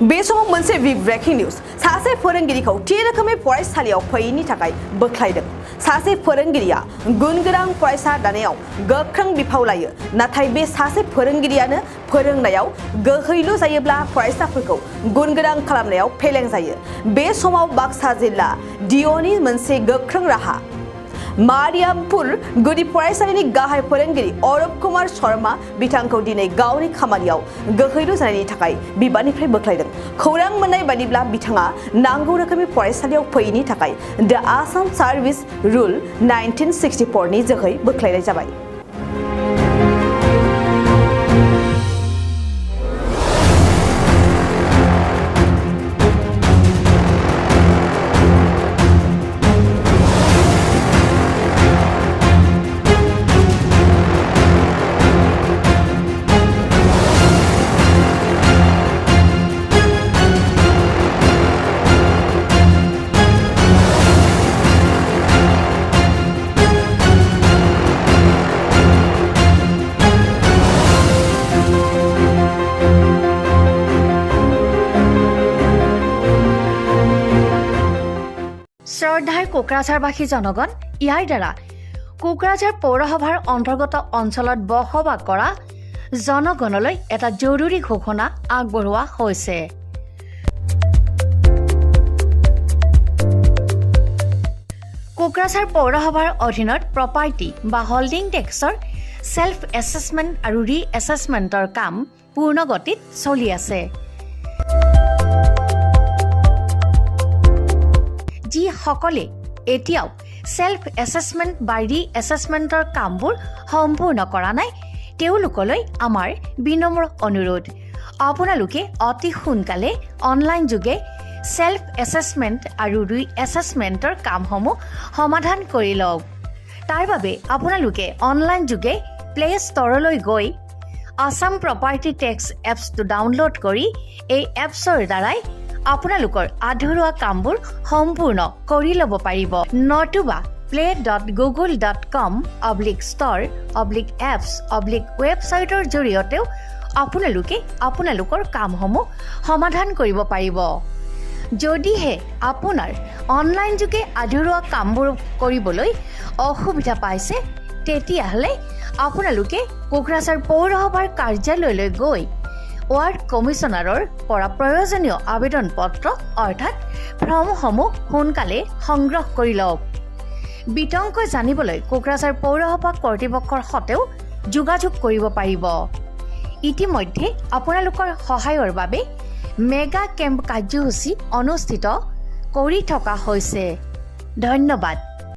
बे समाव मोनसे breaking news सासे फोरोंगिरिखौ थि रोखोमै फरायसालियाव फैयैनि थाखाय बोख्लायदों सासे फोरोंगिरिया गुनगोनां फरायसा दानायाव गोख्रों बिफाव लायो नाथाय बे सासे फोरोंगिरियानो फोरोंनायाव गोहैलु जायोब्ला फरायसाफोरखौ गुनगोनां खालामनायाव फेलें जायो बे समाव बाक्सा जिल्ला डिअनि मोनसे गोख्रों राहा मारियामपुर गुदि फरायसालिनि गाहाय फोरोंगिरि अरूप कुमार शर्मा बिथांखौ दिनै गावनि खामानियाव गोहैलु जानायनि थाखाय बिबाननिफ्राय बोख्लायदों खौरां मोननाय बादिब्ला बिथाङा नांगौ रोखोमनि फरायसालियाव फैयैनि थाखाय द आसाम सार्भिस रुल 1964 नि जोहै बोख्लायनाय जाबाय শ্ৰদ্ধাৰ কোকৰাঝাৰবাসী জনগণ ইয়াৰ দ্বাৰা কোকৰাঝাৰ পৌৰসভাৰ অন্তৰ্গত অঞ্চলত বসবাস কৰা জনগণলৈ এটা জৰুৰী ঘোষণা আগবঢ়োৱা হৈছে কোকৰাঝাৰ পৌৰসভাৰ অধীনত প্ৰপাৰ্টি বা হোল্ডিং টেক্সৰ সেল্ফ এছেছমেণ্ট আৰু ৰি এছেছমেণ্টৰ কাম পূৰ্ণ গতিত চলি আছে যিসকলে এতিয়াও সেল্ফ এছেছমেণ্ট বা ৰি এছেছমেণ্টৰ কামবোৰ সম্পূৰ্ণ কৰা নাই তেওঁলোকলৈ আমাৰ বিনম্ৰ অনুৰোধ আপোনালোকে অতি সোনকালে অনলাইন যোগে সেল্ফ এছেছমেণ্ট আৰু ৰি এছেছমেণ্টৰ কামসমূহ সমাধান কৰি লওক তাৰ বাবে আপোনালোকে অনলাইন যোগে প্লে ষ্টৰলৈ গৈ আসাম প্ৰপাৰ্টি টেক্স এপছটো ডাউনলোড কৰি এই এপছৰ দ্বাৰাই আপোনালোকৰ আধৰুৱা কামবোৰ সম্পূৰ্ণ কৰি ল'ব পাৰিব নতুবা play.google.com/store/apps/websiteৰ জৰিয়তেও আপোনালোকে আপোনালোকৰ কামসমূহ সমাধান কৰিব পাৰিব যদিহে আপোনাৰ অনলাইন যোগে আধৰুৱা কামবোৰ কৰিবলৈ অসুবিধা পাইছে তেতিয়াহ'লে আপোনালোকে কোকৰাঝাৰ পৌৰসভাৰ কাৰ্যালয়লৈ গৈ ৱাৰ্ড কমিছনাৰৰ পৰা প্ৰয়োজনীয় আবেদন পত্ৰ অৰ্থাৎ ফৰ্মসমূহ সোনকালে সংগ্ৰহ কৰি লওক বিতংকৈ জানিবলৈ কোকৰাঝাৰ পৌৰসভা কৰ্তৃপক্ষৰ সৈতেও যোগাযোগ কৰিব পাৰিব ইতিমধ্যে আপোনালোকৰ সহায়ৰ বাবে মেগা কেম্প কাৰ্যসূচী অনুষ্ঠিত কৰি থকা হৈছে ধন্যবাদ